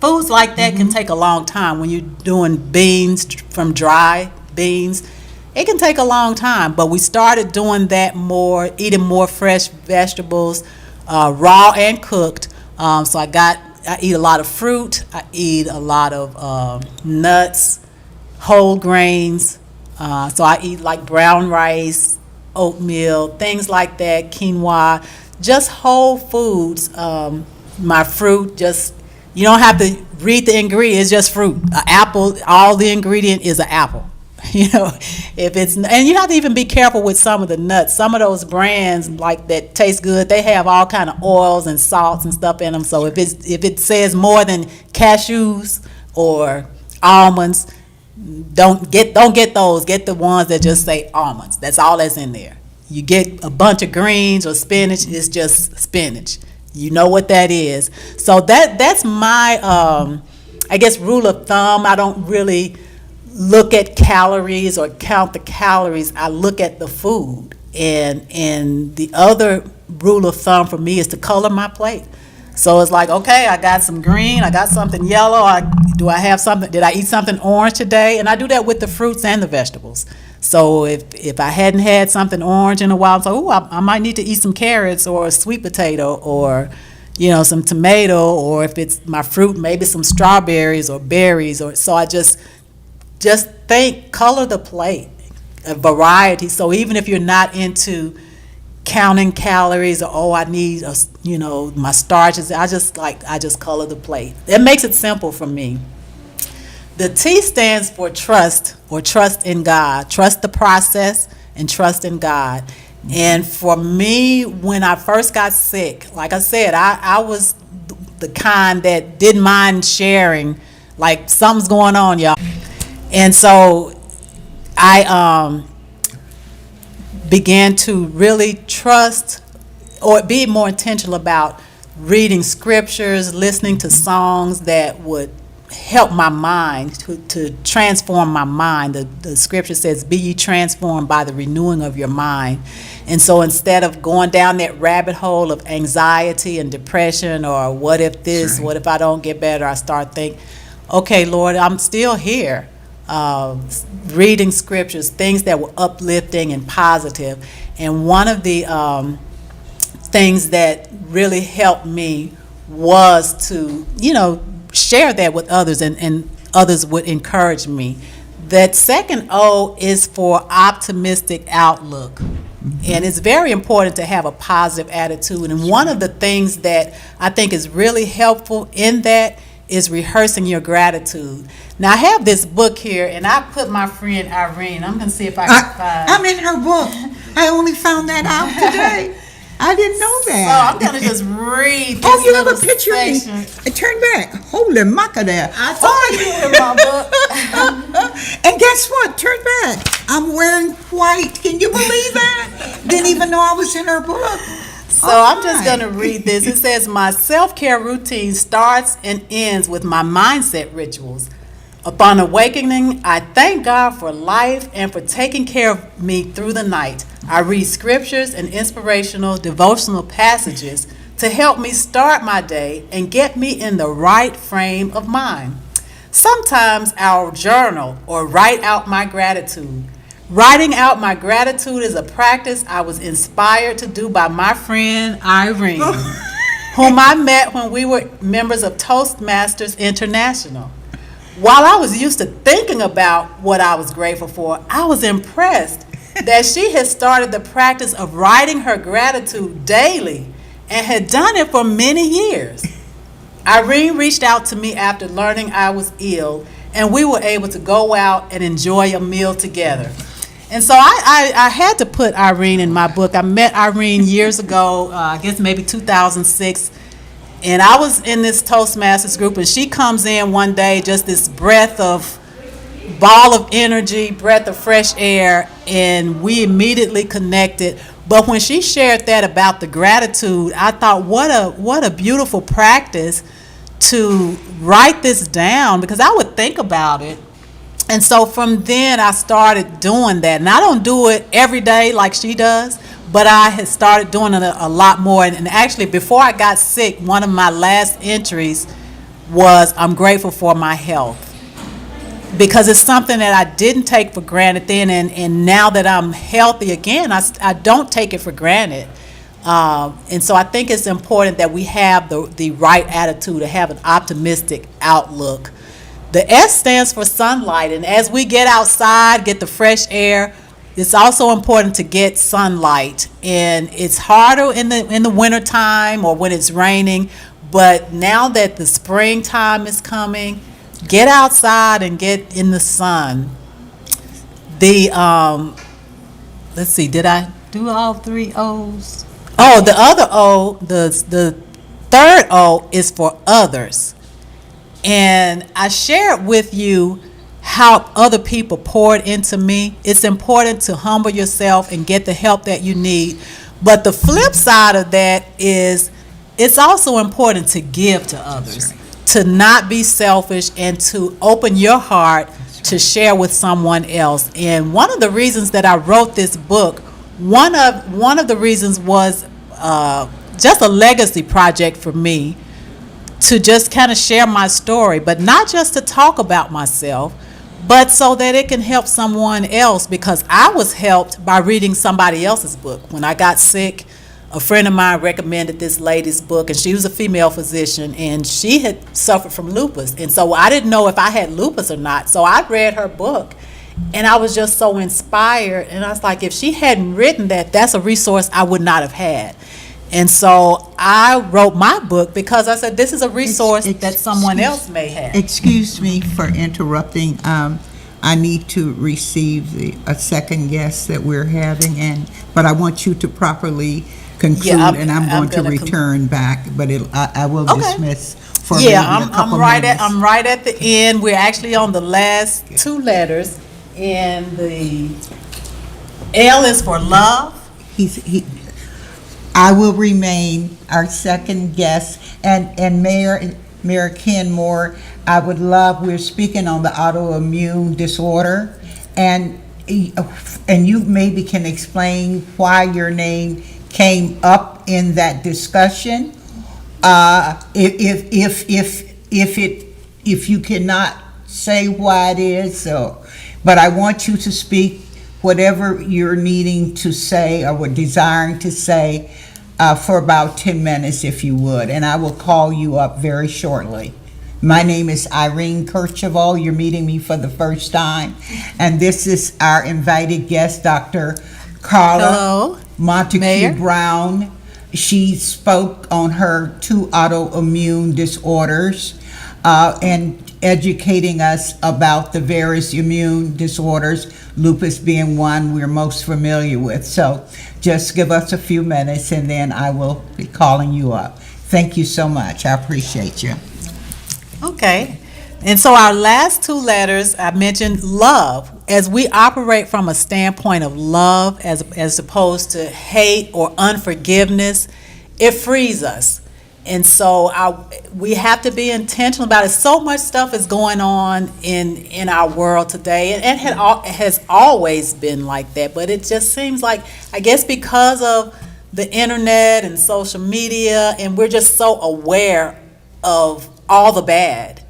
foods like that can take a long time. When you're doing beans from dry beans, it can take a long time. But we started doing that more, eating more fresh vegetables, raw and cooked. So I eat a lot of fruit. I eat a lot of nuts, whole grains. So I eat like brown rice, oatmeal, things like that, quinoa, just whole foods. My fruit, just, you don't have to read the ingredient, it's just fruit. An apple, all the ingredient is an apple. And you have to even be careful with some of the nuts. Some of those brands like that taste good, they have all kind of oils and salts and stuff in them. So if it says more than cashews or almonds, don't get those. Get the ones that just say almonds. That's all that's in there. You get a bunch of greens or spinach, it's just spinach. You know what that is. So that's my I guess rule of thumb. I don't really look at calories or count the calories. I look at the food, and the other rule of thumb for me is to color my plate. So it's like, okay, I got some green, I got something yellow, did I eat something orange today? And I do that with the fruits and the vegetables. So if I hadn't had something orange in a while, so I might need to eat some carrots or a sweet potato or some tomato, or if it's my fruit, maybe some strawberries or berries, or so I just think, color the plate, a variety. So even if you're not into counting calories or I need my starches, I just color the plate. It makes it simple for me. The T stands for trust, or trust in God. Trust the process and trust in God. And for me, when I first got sick, like I said, I was the kind that didn't mind sharing, like something's going on, y'all. And so I began to really trust or be more intentional about reading scriptures, listening to songs that would help my mind, to transform my mind. The scripture says, be ye transformed by the renewing of your mind. And so instead of going down that rabbit hole of anxiety and depression, or what if this, Sure. what if I don't get better, I start thinking, okay, Lord, I'm still here. Reading scriptures, things that were uplifting and positive. And one of the things that really helped me was to, share that with others, and others would encourage me. That second O is for optimistic outlook. And it's very important to have a positive attitude. And one of the things that I think is really helpful in that is rehearsing your gratitude. Now, I have this book here, and I put my friend Irene. I'm going to see if I can find. I'm in her book. I only found that out today. I didn't know So that. I'm going to just read this Oh, you have a little picture section. of me. Turn back. Holy maca there. I told you in my book. And guess what? Turn back. I'm wearing white. Can you believe that? Didn't even know I was in her book. So I'm just going to read this. It says, my self-care routine starts and ends with my mindset rituals. Upon awakening, I thank God for life and for taking care of me through the night. I read scriptures and inspirational devotional passages to help me start my day and get me in the right frame of mind. Sometimes I'll journal or write out my gratitude. Writing out my gratitude is a practice I was inspired to do by my friend Irene, whom I met when we were members of Toastmasters International. While I was used to thinking about what I was grateful for, I was impressed that she had started the practice of writing her gratitude daily and had done it for many years. Irene reached out to me after learning I was ill, and we were able to go out and enjoy a meal together. And so I had to put Irene in my book. I met Irene years ago, I guess maybe 2006, and I was in this Toastmasters group, and she comes in one day, just this breath of ball of energy, breath of fresh air, and we immediately connected. But when she shared that about the gratitude, I thought, what a beautiful practice to write this down, because I would think about it. And so from then I started doing that. And I don't do it every day like she does, but I had started doing it a lot more. And actually, before I got sick, one of my last entries was, I'm grateful for my health. Because it's something that I didn't take for granted then, and now that I'm healthy again, I don't take it for granted. And so I think it's important that we have the right attitude, to have an optimistic outlook. The S stands for sunlight, and as we get outside, get the fresh air, it's also important to get sunlight. And it's harder in the wintertime or when it's raining, but now that the springtime is coming, get outside and get in the sun. The let's see, did I do all 3 O's? Oh, the other O, the third O is for others. And I shared with you how other people poured into me. It's important to humble yourself and get the help that you need. But the flip side of that is, it's also important to give to others, to not be selfish, and to open your heart to share with someone else. And one of the reasons that I wrote this book, one of the reasons was just a legacy project for me, to just kind of share my story, but not just to talk about myself, but so that it can help someone else, because I was helped by reading somebody else's book. When I got sick, a friend of mine recommended this lady's book, and she was a female physician, and she had suffered from lupus. And so I didn't know if I had lupus or not. So I read her book, and I was just so inspired. And I was like, if she hadn't written that, that's a resource I would not have had. And so I wrote my book because I said, this is a resource that someone else may have. Excuse me for interrupting. I need to receive a second guest that we're having, but I want you to properly conclude, and I'm going to return back, but I will dismiss for maybe a couple minutes. I'm right at the end. We're actually on the last 2 letters, and the L is for love. I will remain our second guest, and Mayor Ken Moore, I would love, we're speaking on the autoimmune disorder, and you maybe can explain why your name came up in that discussion. If you cannot say why it is, but I want you to speak whatever you're needing to say or desiring to say for about 10 minutes, if you would, and I will call you up very shortly. My name is Irene Kercheval. You're meeting me for the first time, and this is our invited guest, Dr. Carla Montague Brown. She spoke on her 2 autoimmune disorders and educating us about the various immune disorders, lupus being one we're most familiar with. So just give us a few minutes, and then I will be calling you up. Thank you so much. I appreciate you. Okay. And so our last 2 letters, I mentioned love. As we operate from a standpoint of love as opposed to hate or unforgiveness, it frees us. And so we have to be intentional about it. So much stuff is going on in our world today, and it has always been like that. But it just seems like, I guess because of the internet and social media, and we're just so aware of all the bad.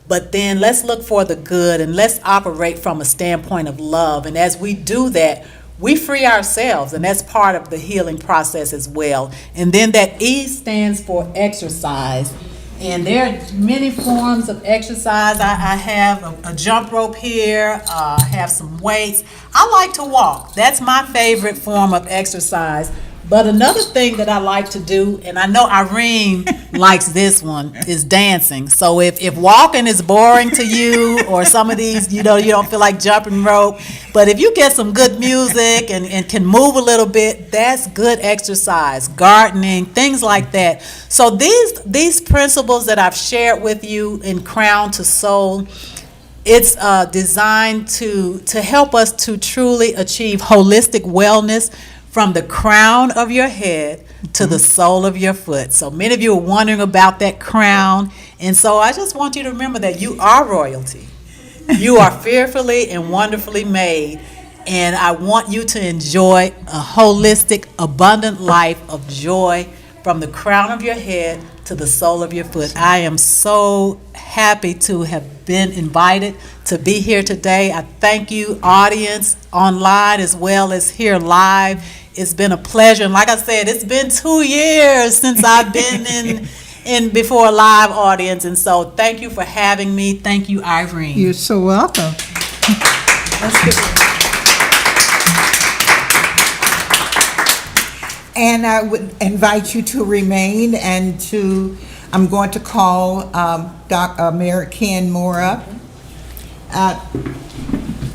But then let's look for the good, and let's operate from a standpoint of love. And as we do that, we free ourselves, and that's part of the healing process as well. And then that E stands for exercise. And there are many forms of exercise. I have a jump rope here, I have some weights. I like to walk. That's my favorite form of exercise. But another thing that I like to do, and I know Irene likes this one, is dancing. So if walking is boring to you, or some of these, you don't feel like jumping rope, but if you get some good music and can move a little bit, that's good exercise. Gardening, things like that. So these principles that I've shared with you in Crown to Soul, It's designed to help us to truly achieve holistic wellness from the crown of your head to the sole of your foot. So many of you are wondering about that crown, and so I just want you to remember that you are royalty. You are fearfully and wonderfully made, and I want you to enjoy a holistic, abundant life of joy from the crown of your head to the sole of your foot. I am so happy to have been invited to be here today. I thank you, audience, online as well as here live. It's been a pleasure, and like I said, it's been 2 years since I've been in before a live audience, and so thank you for having me. Thank you, Irene. You're so welcome. Let's give it- And I would invite you to remain and I'm going to call Mayor Ken Moore up.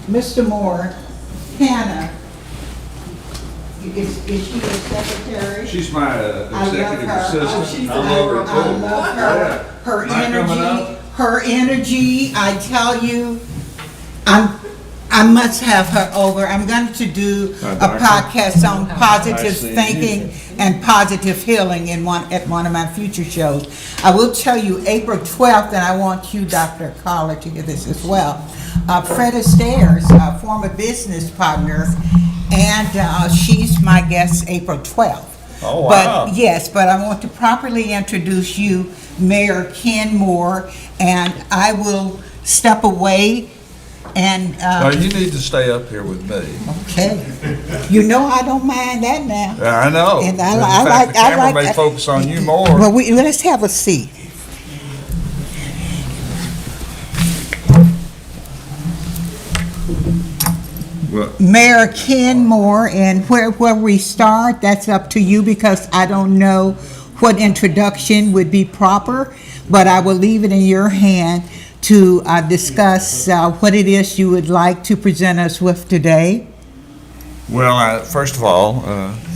Mr. Moore, Hannah, is she your secretary? She's my executive her. assistant. she's I love her adorable. too. I love her. Her Not coming energy, I tell you, I must have her over. I'm going to do a doctor. podcast on positive Nice seeing thinking and positive healing at one of my future shows. I will tell you, April 12th, and I want you, Dr. Collar, to hear this as well. Fred Astaire's a former business partner, and she's my guest April 12th. Oh, wow. But yes, but I want to properly introduce you, Mayor Ken Moore, and I will step away and, No, you need to stay up here with me. okay. You know I don't mind that now. Yeah, I know. And In I fact, like- the I camera like may that. focus on you Well, more. let's have a seat. Well, Mayor Ken Moore, and where we start, that's up to you because I don't know what introduction would be proper, but I will leave it in your hand to discuss what it is you would like to present us with today. Well, first of all,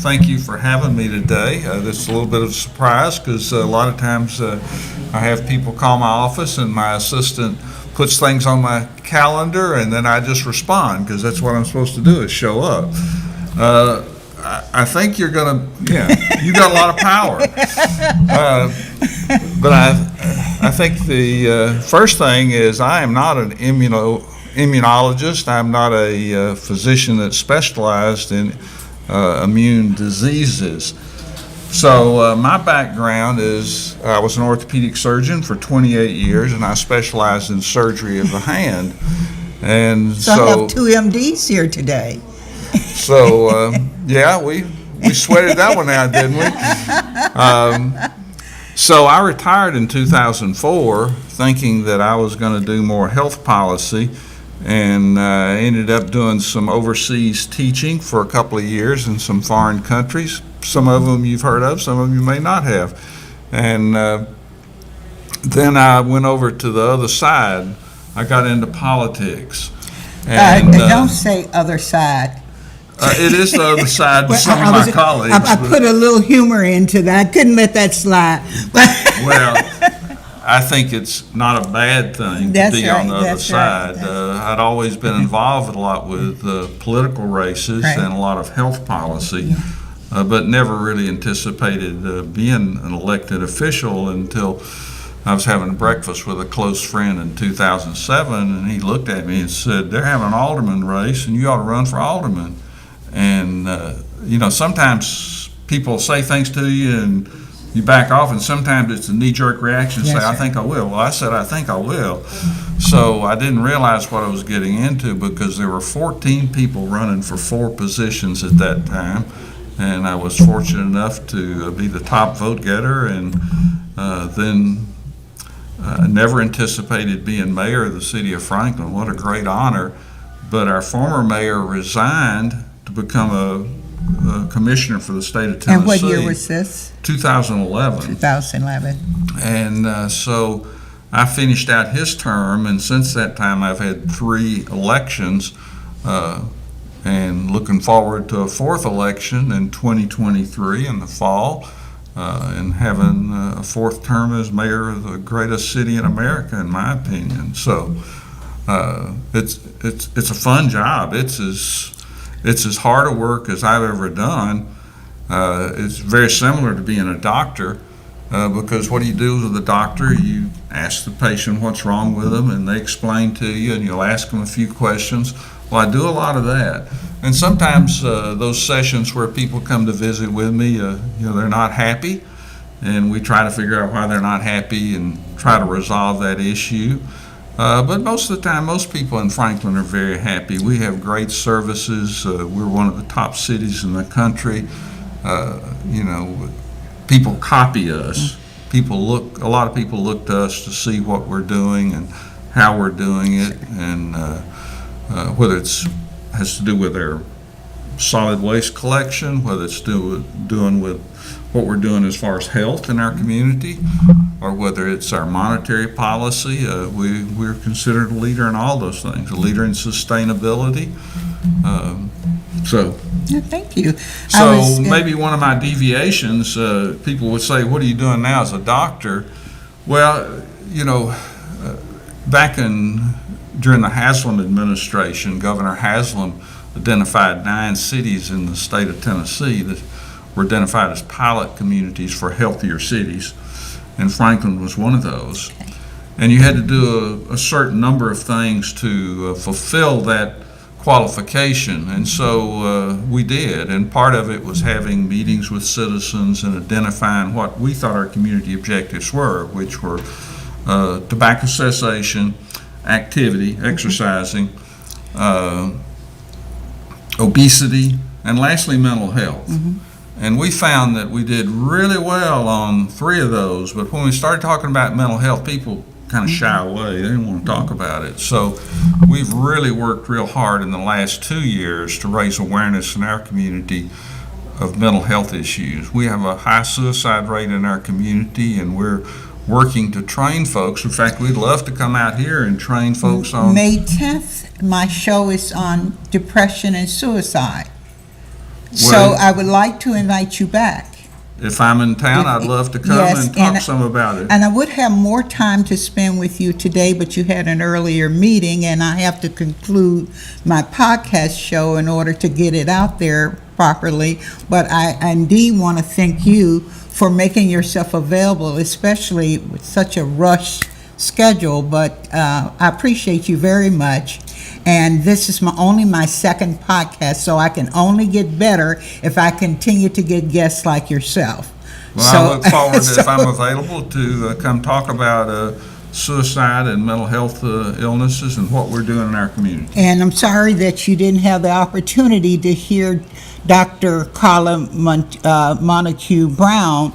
thank you for having me today. This is a little bit of a surprise because a lot of times I have people call my office and my assistant puts things on my calendar and then I just respond because that's what I'm supposed to do is show up. I think you're gonna, you got a lot of power. But I think the first thing is I am not an immunologist. I'm not a physician that's specialized in immune diseases. So my background is I was an orthopedic surgeon for 28 years, and I specialized in surgery of the hand. And So I have two MDs here today. so yeah, we sweated that one out, didn't we? So I retired in 2004 thinking that I was going to do more health policy, and ended up doing some overseas teaching for a couple of years in some foreign countries. Some of them you've heard of, some of them you may not have. And then I went over to the other side. I got into politics. And Don't say other side. it is the other side to some of my colleagues. I but- put a little humor into that. I couldn't let that slide. Well, I think it's not a bad thing to That's be on right, the other that's right, side. I'd always been involved a lot with political races Right. and a lot of health policy, but never really anticipated being an elected official until I was having breakfast with a close friend in 2007, and he looked at me and said, "They're having an alderman race, and you ought to run for alderman." And, sometimes people say things to you and you back off, and sometimes it's a knee-jerk reaction, say, Yes, "I sir. think I will." Well, I said, "I think I will." So I didn't realize what I was getting into because there were 14 people running for 4 positions at that time, and I was fortunate enough to be the top vote getter, and then never anticipated being mayor of the city of Franklin. What a great honor. But our former mayor resigned to become a commissioner for the state of Tennessee. And what year was this? 2011. 2011. And so I finished out his term, and since that time I've had 3 elections, and looking forward to a 4th election in 2023 in the fall, and having a 4th term as mayor of the greatest city in America, in my opinion. So It's a fun job. It's as hard a work as I've ever done. It's very similar to being a doctor, because what do you do with a doctor? You ask the patient what's wrong with them, and they explain to you, and you'll ask them a few questions. Well, I do a lot of that. And sometimes those sessions where people come to visit with me, they're not happy, and we try to figure out why they're not happy and try to resolve that issue. But most of the time, most people in Franklin are very happy. We have great services. We're one of the top cities in the country. People copy us. A lot of people look to us to see what we're doing and how we're doing it, and whether it's has to do with their solid waste collection, whether it's doing with what we're doing as far as health in our community, or whether it's our monetary policy. We're considered a leader in all those things, a leader in sustainability. Yeah, thank you. So maybe one of my deviations, people would say, what are you doing now as a doctor? Well, during the Haslam administration, Governor Haslam identified 9 cities in the state of Tennessee that were identified as pilot communities for healthier cities, and Franklin was one of those. And you had to do a certain number of things to fulfill that qualification, and so we did. And part of it was having meetings with citizens and identifying what we thought our community objectives were, which were tobacco cessation, activity, exercising, obesity, and lastly, mental health. And we found that we did really well on 3 of those, but when we started talking about mental health, people kind of shy away. They didn't want to talk about it. So we've really worked real hard in the last 2 years to raise awareness in our community of mental health issues. We have a high suicide rate in our community, and we're working to train folks. In fact, we'd love to come out here and train folks on... May 10th, my show is on depression and suicide. So Well- I would like to invite you back. If I'm in town, I'd love to come Yes, and talk and- some about it. And I would have more time to spend with you today, but you had an earlier meeting, and I have to conclude my podcast show in order to get it out there properly. But I indeed want to thank you for making yourself available, especially with such a rush schedule. But I appreciate you very much. And this is only my second podcast, so I can only get better if I continue to get guests like yourself. Well, I look forward, so- if I'm available, to come talk about suicide and mental health illnesses and what we're doing in our community. And I'm sorry that you didn't have the opportunity to hear Dr. Carla Montague Brown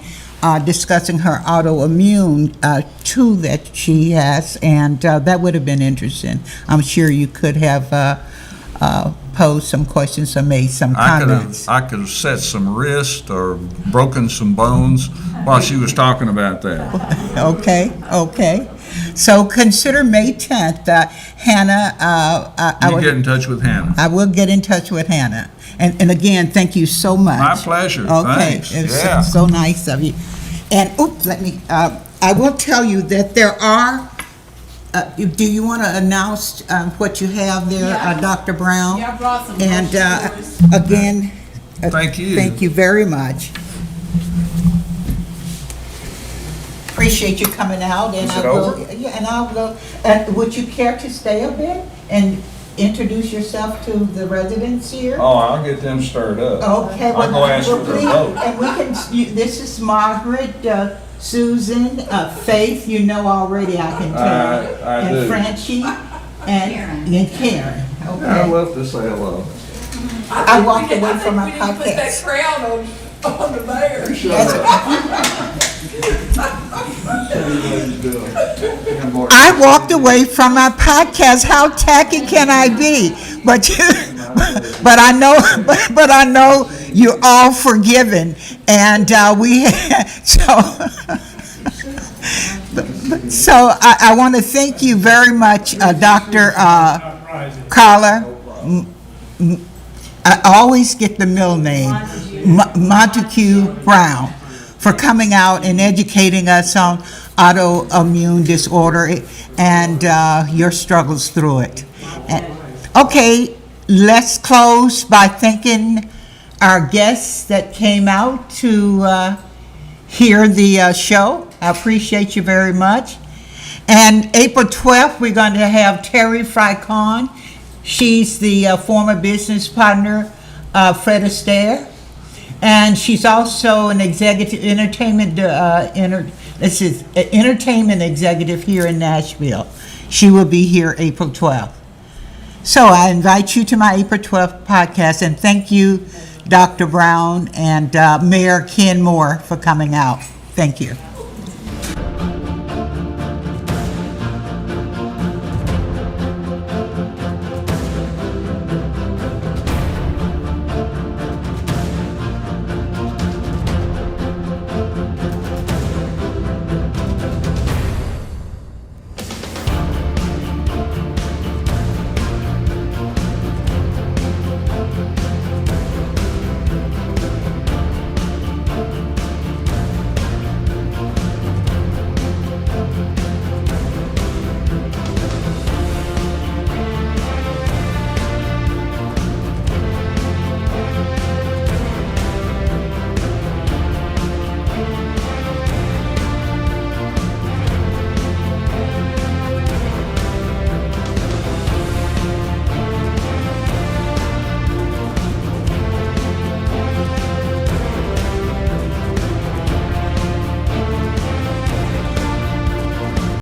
discussing her autoimmune too that she has, and that would have been interesting. I'm sure you could have posed some questions or made some comments. I could have set some wrist or broken some bones while she was talking about that. Okay. So consider May 10th, Hannah. You get in touch with Hannah. I will get in touch with Hannah. And again, thank you so much. My pleasure. Okay, Thanks. it's Yeah. so nice of you. And, I will tell you that there are, do you want to announce what you have there, Yeah. Dr. Brown? Yeah, I brought some And brochures. again, Thank you. Thank you very much. Appreciate you coming out, and Is I it will. over? Yeah, and I'll go. And would you care to stay a bit and introduce yourself to the residents here? Oh, I'll get them stirred up. Okay, I'll go ask for their please, vote. and we can, this is Margaret, Susan, Faith, you know already, I can tell. I do. And Francie, and Karen, I'd okay. love to say hello. I walked away from my I think we need to put that podcast. crown on the mayor. I walked away from my podcast, how tacky can I be? But but I know you're all forgiven, and so I want to thank you very much, Dr. Carla. I always get the middle name, Montague Brown, for coming out and educating us on autoimmune disorder and your struggles through it. Okay, let's close by thanking our guests that came out to hear the show. I appreciate you very much. And April 12th, we're going to have Terry Fricon. She's the former business partner of Fred Astaire. And she's also an executive entertainment executive here in Nashville. She will be here April 12th. So I invite you to my April 12th podcast, and thank you, Dr. Brown and Mayor Ken Moore, for coming out. Thank you.